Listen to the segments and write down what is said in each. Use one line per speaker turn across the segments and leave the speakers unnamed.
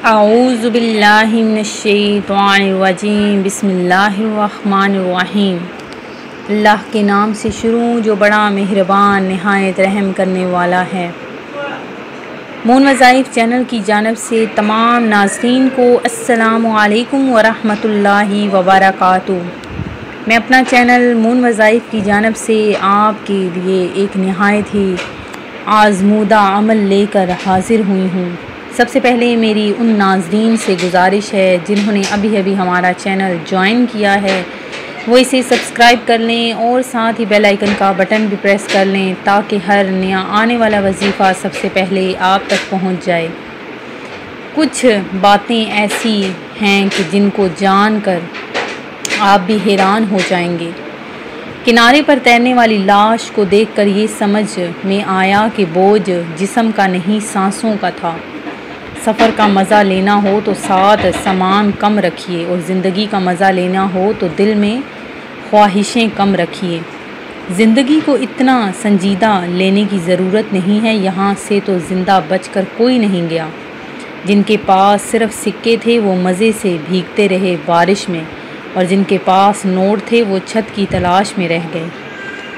औज़ु बिल्लाहि मिनश्शैतानिर्रजीम बिस्मिल्लाहिर्रहमानिर्रहीम। अल्लाह के नाम से शुरू जो बड़ा मेहरबान निहायत रहम करने वाला है। मून वज़ाइफ चैनल की जानिब से तमाम नाज़रीन को अस्सलामु अलैकुम वरहमतुल्लाहि वबरकातुहू। मैं अपना चैनल मून वज़ाइफ की जानिब से आपके लिए एक निहायत ही आज़मूदा अमल लेकर हाज़िर हुई हूँ। सबसे पहले मेरी उन नाज़रीन से गुजारिश है जिन्होंने अभी अभी हमारा चैनल ज्वाइन किया है वो इसे सब्सक्राइब कर लें और साथ ही बेल आइकन का बटन भी प्रेस कर लें ताकि हर नया आने वाला वजीफ़ा सबसे पहले आप तक पहुंच जाए। कुछ बातें ऐसी हैं कि जिनको जानकर आप भी हैरान हो जाएंगे। किनारे पर तैरने वाली लाश को देखकर ये समझ में आया कि बोझ जिस्म का नहीं सांसों का था। सफ़र का मज़ा लेना हो तो साथ सामान कम रखिए और ज़िंदगी का मज़ा लेना हो तो दिल में ख्वाहिशें कम रखिए। ज़िंदगी को इतना संजीदा लेने की ज़रूरत नहीं है, यहाँ से तो ज़िंदा बचकर कोई नहीं गया। जिनके पास सिर्फ सिक्के थे वो मज़े से भीगते रहे बारिश में और जिनके पास नोट थे वो छत की तलाश में रह गए।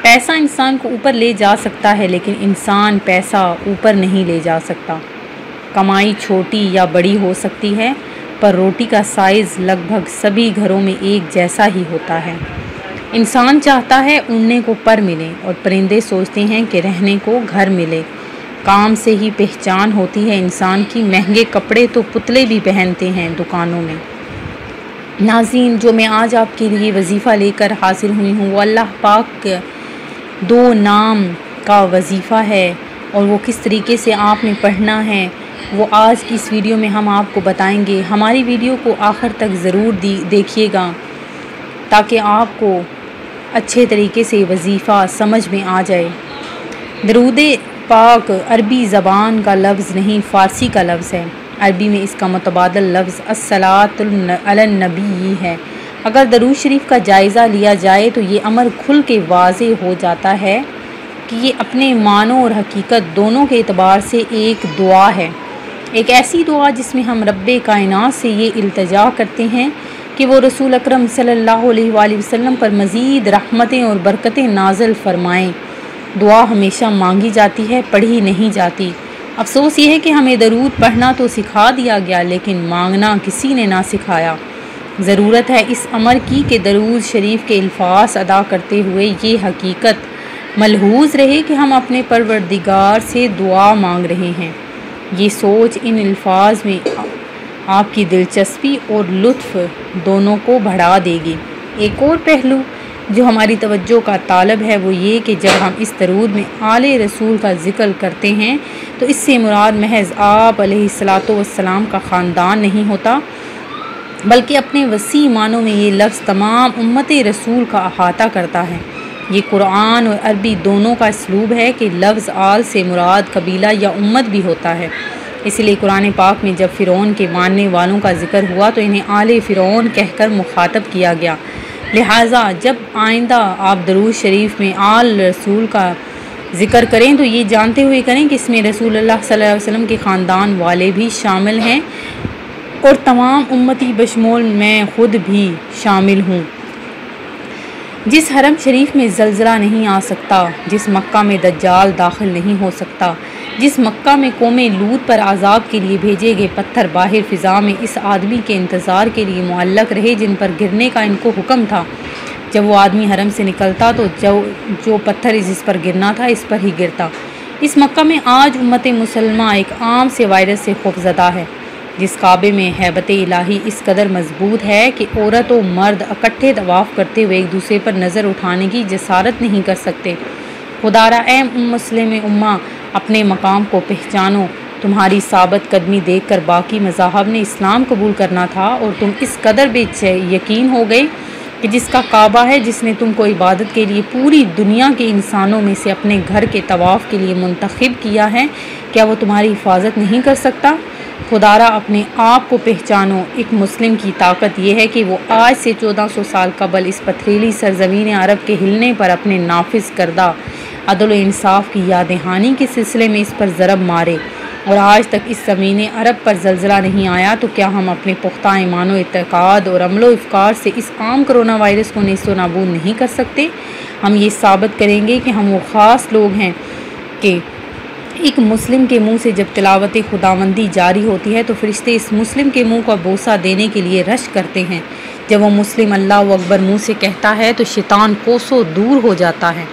पैसा इंसान को ऊपर ले जा सकता है लेकिन इंसान पैसा ऊपर नहीं ले जा सकता। कमाई छोटी या बड़ी हो सकती है पर रोटी का साइज़ लगभग सभी घरों में एक जैसा ही होता है। इंसान चाहता है उड़ने को पर मिले और परिंदे सोचते हैं कि रहने को घर मिले। काम से ही पहचान होती है इंसान की, महंगे कपड़े तो पुतले भी पहनते हैं दुकानों में। नाज़रीन, जो मैं आज आपके लिए वजीफ़ा लेकर हासिल हुई हूँ वो अल्लाह पाक के 2 नाम का वजीफ़ा है और वो किस तरीके से आपने पढ़ना है वो आज की इस वीडियो में हम आपको बताएंगे। हमारी वीडियो को आखिर तक ज़रूर देखिएगा ताकि आपको अच्छे तरीके से वजीफ़ा समझ में आ जाए। दरूद पाक अरबी ज़बान का लफ्ज़ नहीं फ़ारसी का लफ्ज़ है। अरबी में इसका मुतबादल लफ्ज़ अस्सलातु अलन नबी है। अगर दरूद शरीफ का जायज़ा लिया जाए तो ये अमर खुल के वाज़े हो जाता है कि ये अपने मानो और हकीकत दोनों के एतबार से एक दुआ है। एक ऐसी दुआ जिसमें हम रब्बे कायनात से ये इल्तिजा करते हैं कि वो रसूल अकरम सल्लल्लाहु अलैहि वसल्लम पर मज़ीद रहमतें और बरकतें नाज़िल फ़रमाएँ। दुआ हमेशा मांगी जाती है, पढ़ी नहीं जाती। अफसोस ये है कि हमें दरूद पढ़ना तो सिखा दिया गया लेकिन मांगना किसी ने ना सिखाया। ज़रूरत है इस अमर की कि दरूद शरीफ के अल्फाज अदा करते हुए ये हकीकत मलहूज़ रहे कि हम अपने परवरदिगार से दुआ मांग रहे हैं। ये सोच इन अल्फाज में आपकी दिलचस्पी और लुत्फ़ दोनों को बढ़ा देगी। एक और पहलू जो हमारी तवज्जो का तालब है वो ये कि जब हम इस दरूद में आले रसूल का ज़िक्र करते हैं तो इससे मुराद महज आप अलैहिस्सलातु वस्सलाम का ख़ानदान नहीं होता बल्कि अपने वसी मानों में ये लफ्ज़ तमाम उम्मत रसूल का अहाता करता है। ये कुरान और अरबी दोनों का इसलूब है कि लफ्ज़ आल से मुराद कबीला या उम्मत भी होता है। इसलिए कुरान पाक में जब फ़िरौन के मानने वालों का जिक्र हुआ तो इन्हें आले फ़िरौन कहकर मुखातब किया गया। लिहाजा जब आइंदा आप दरूद शरीफ में आल रसूल का ज़िक्र करें तो ये जानते हुए करें कि इसमें रसूलुल्लाह सल्लल्लाहु अलैहि वसल्लम के ख़ानदान वाले भी शामिल हैं और तमाम उम्मती बशमूल मैं ख़ुद भी शामिल हूँ। जिस हरम शरीफ में ज़लज़ला नहीं आ सकता, जिस मक्का में दज्जाल दाखिल नहीं हो सकता, जिस मक्का में कौमे लूत पर आज़ाब के लिए भेजे गए पत्थर बाहर फ़िज़ा में इस आदमी के इंतज़ार के लिए मुअल्लक़ रहे जिन पर गिरने का इनको हुक्म था। जब वो आदमी हरम से निकलता तो जो पत्थर जिस पर गिरना था इस पर ही गिरता। इस मक्का में आज उम्मत मुसलमा एक आम से वायरस से खौफज़दा है। जिस काबे में हैबत इलाही इस कदर मजबूत है कि औरत और मर्द इकट्ठे तवाफ़ करते हुए एक दूसरे पर नज़र उठाने की जसारत नहीं कर सकते। खुदारा ए मुस्लिम उम्मा अपने मकाम को पहचानो। तुम्हारी साबित कदमी देखकर बाकी मज़ाहब ने इस्लाम कबूल करना था और तुम इस कदर बेयकीन हो गए कि जिसका काबा है, जिसने तुमको इबादत के लिए पूरी दुनिया के इंसानों में से अपने घर के तवाफ़ के लिए मुंतखब किया है, क्या वो तुम्हारी हिफाजत नहीं कर सकता? खुदारा अपने आप को पहचानो। एक मुस्लिम की ताकत यह है कि वो आज से 1400 साल कबल इस पथरीली सरज़मीन अरब के हिलने पर अपने नाफिज करदा अदल व इंसाफ की याद दहानी के सिलसिले में इस पर ज़रब मारे और आज तक इस ज़मीन अरब पर ज़लज़ला नहीं आया, तो क्या हम अपने पुख्ता ईमान व इत्तेक़ाद और अमलो इफ़कार से इस आम कोरोना वायरस को नेस्त व नाबूद नहीं कर सकते? हम ये साबित करेंगे कि हम वो ख़ास लोग हैं कि एक मुस्लिम के मुंह से जब तिलावत खुदावंदी जारी होती है तो फरिश्ते इस मुस्लिम के मुंह को बोसा देने के लिए रश करते हैं। जब वो मुस्लिम अल्लाह अकबर मुंह से कहता है तो शैतान कोसों दूर हो जाता है।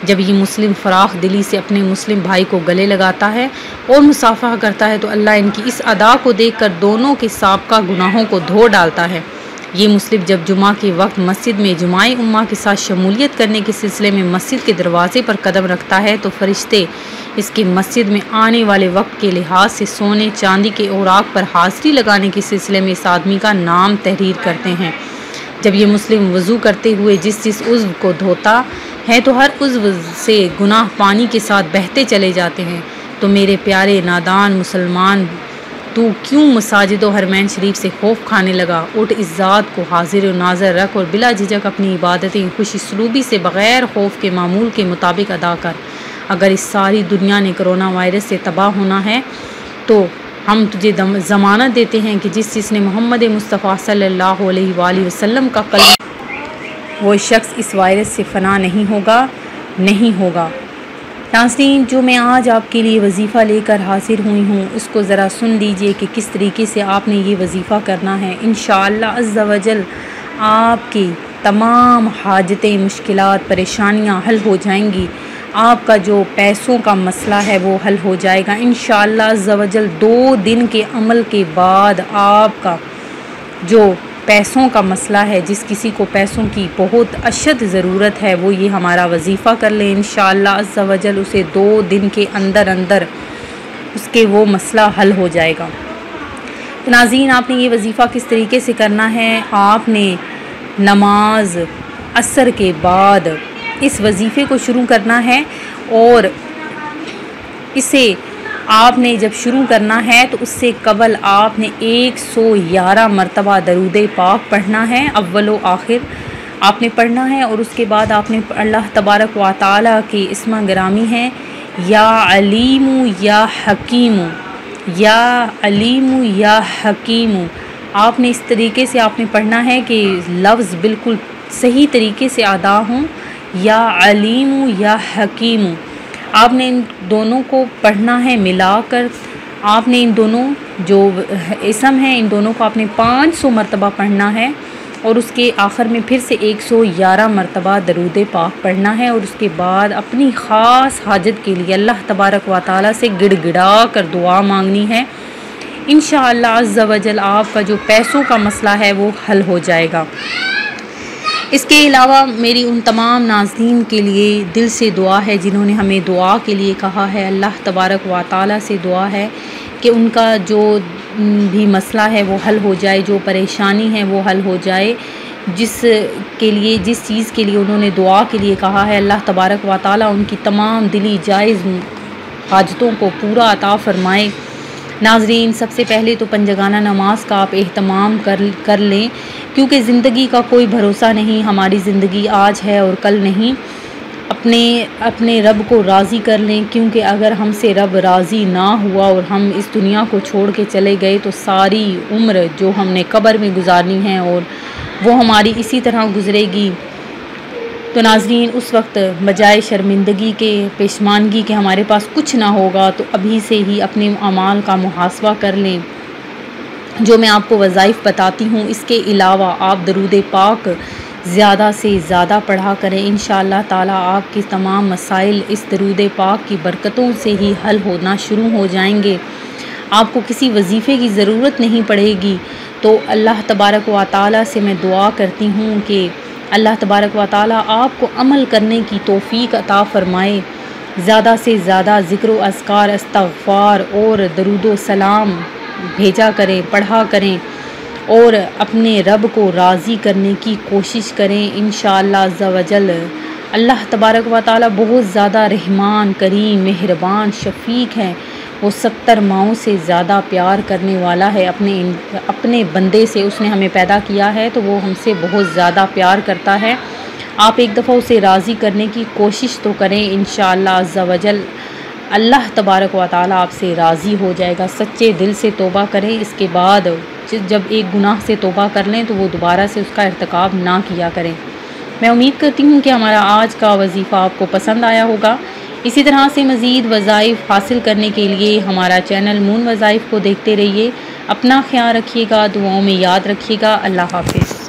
जब ये मुस्लिम फ़राख दिली से अपने मुस्लिम भाई को गले लगाता है और मुसाफ़ा करता है तो अल्लाह इनकी इस अदा को देखकर दोनों के साबका गुनाहों को धो डालता है। ये मुस्लिम जब जुमा के वक्त मस्जिद में जुमाई उम्मा के साथ शमूलियत करने के सिलसिले में मस्जिद के दरवाज़े पर कदम रखता है तो फरिश्ते इसके मस्जिद में आने वाले वक्त के लिहाज से सोने चांदी के औराक पर हाज़िरी लगाने के सिलसिले में इस आदमी का नाम तहरीर करते हैं। जब ये मुस्लिम वज़ू करते हुए जिस उज़्व को धोता है तो हर उज़्व से गुनाह पानी के साथ बहते चले जाते हैं। तो मेरे प्यारे नादान मुसलमान, तू क्यों मसाजिद और हरमैन शरीफ से खौफ खाने लगा? उठ, इस ज़ात को हाजिर व नाज़र रख और बिला झिझक अपनी इबादतें खुश सलूबी से बग़ैर खौफ के मामूल के मुताबिक अदा कर। अगर इस सारी दुनिया ने कोरोना वायरस से तबाह होना है तो हम तुझे ज़मानत देते हैं कि जिसने मोहम्मद मुस्तफ़ा सल्लल्लाहु अलैहि वसल्लम का कलमा, वो शख्स इस वायरस से फ़ना नहीं होगा। नाज़रीन, जो मैं आज आपके लिए वजीफ़ा लेकर हाजिर हुई हूँ उसको ज़रा सुन लीजिए कि किस तरीके से आपने ये वजीफ़ा करना है। इंशाअल्लाह अज़्ज़ा वजल आपकी तमाम हाजतें, मुश्किलात, परेशानियाँ हल हो जाएंगी। आपका जो पैसों का मसला है वो हल हो जाएगा इंशाअल्लाह अज़्ज़ा वजल। 2 दिन के अमल के बाद आपका जो पैसों का मसला है, जिस किसी को पैसों की बहुत अशद ज़रूरत है, वो ये हमारा वजीफ़ा कर ले इंशाअल्लाह अज़्ज़ा वजल, उसे 2 दिन के अंदर उसके वो मसला हल हो जाएगा। तो नाज़रीन, आपने ये वजीफ़ा किस तरीके से करना है? आपने नमाज असर के बाद इस वजीफ़े को शुरू करना है और इसे आपने जब शुरू करना है तो उससे कबल आपने 111 मरतबा दरूद पाक पढ़ना है, अव्वलो आखिर आपने पढ़ना है। और उसके बाद आपने अल्लाह तबारक व तआला के इस्मा गिरामी है या अलीमु या हकीमु, या अलीमु या हकीमु। आपने इस तरीके से आपने पढ़ना है कि लफ्ज़ बिल्कुल सही तरीके से अदा हों, या अलीमु या हकीमु। आपने इन दोनों को पढ़ना है मिलाकर। आपने इन दोनों जो इसम हैं इन दोनों को आपने 500 मरतबा पढ़ना है और उसके आखिर में फिर से 111 मरतबा दरूद पाक पढ़ना है। और उसके बाद अपनी ख़ास हाजत के लिए अल्लाह तबारक व तआला से गिड़गिड़ा कर दुआ मांगनी है। इंशाअल्लाह अज़्ज़ा वजल आपका जो पैसों का मसला है वो हल हो जाएगा। इसके अलावा मेरी उन तमाम नाज़रीन के लिए दिल से दुआ है जिन्होंने हमें दुआ के लिए कहा है। अल्लाह तबारक व तआला से दुआ है कि उनका जो भी मसला है वो हल हो जाए, जो परेशानी है वो हल हो जाए। जिस चीज़ के लिए उन्होंने दुआ के लिए कहा है, अल्लाह तबारक व तआला उनकी तमाम दिली जायज़ हाजतों को पूरा अता फ़रमाए। नाज़रीन, सबसे पहले तो पंजगाना नमाज का आप एहतमाम कर लें, क्योंकि ज़िंदगी का कोई भरोसा नहीं। हमारी ज़िंदगी आज है और कल नहीं। अपने रब को राज़ी कर लें, क्योंकि अगर हमसे रब राज़ी ना हुआ और हम इस दुनिया को छोड़ के चले गए तो सारी उम्र जो हमने कब्र में गुजारनी है और वो हमारी इसी तरह गुज़रेगी। तो नाज़रीन, उस वक्त बजाय शर्मिंदगी के, पेशमानगी के हमारे पास कुछ ना होगा, तो अभी से ही अपने अमाल का मुहासबा कर लें जो मैं आपको वज़ाइफ बताती हूँ। इसके अलावा आप दरूद पाक ज़्यादा से ज़्यादा पढ़ा करें। इंशाअल्लाह ताला आपके तमाम मसाइल इस दरूद पाक की बरकतों से ही हल होना शुरू हो जाएंगे। आपको किसी वजीफ़े की ज़रूरत नहीं पड़ेगी। तो अल्लाह तबारक व तआला से मैं दुआ करती हूँ कि अल्लाह तबारक व तआला आपको अमल करने की तौफ़ीक अता फ़रमाए। ज़्यादा से ज़्यादा ज़िक्र अज़कार, इस्तग़फ़ार और दरूद व सलाम भेजा करें, पढ़ा करें और अपने रब को राज़ी करने की कोशिश करें। इंशाअल्लाह अज़्ज़ा वजल अल्लाह तबारक व तआला बहुत ज़्यादा रहमान, करीम, मेहरबान, शफ़ीक हैं। वो 70 माओं से ज़्यादा प्यार करने वाला है अपने बंदे से। उसने हमें पैदा किया है तो वो हमसे बहुत ज़्यादा प्यार करता है। आप एक दफ़ा उसे राज़ी करने की कोशिश तो करें। इंशाअल्लाह अज़्ज़ा वजल अल्लाह तबारक व तआला आपसे राज़ी हो जाएगा। सच्चे दिल से तौबा करें, इसके बाद जब एक गुनाह से तौबा कर लें तो वो दोबारा से उसका इर्तिकाब ना किया करें। मैं उम्मीद करती हूँ कि हमारा आज का वजीफ़ा आपको पसंद आया होगा। इसी तरह से मज़ीद वज़ाइफ हासिल करने के लिए हमारा चैनल मून वज़ाइफ को देखते रहिए। अपना ख्याल रखिएगा, दुआओं में याद रखिएगा। अल्लाह हाफ़िज़।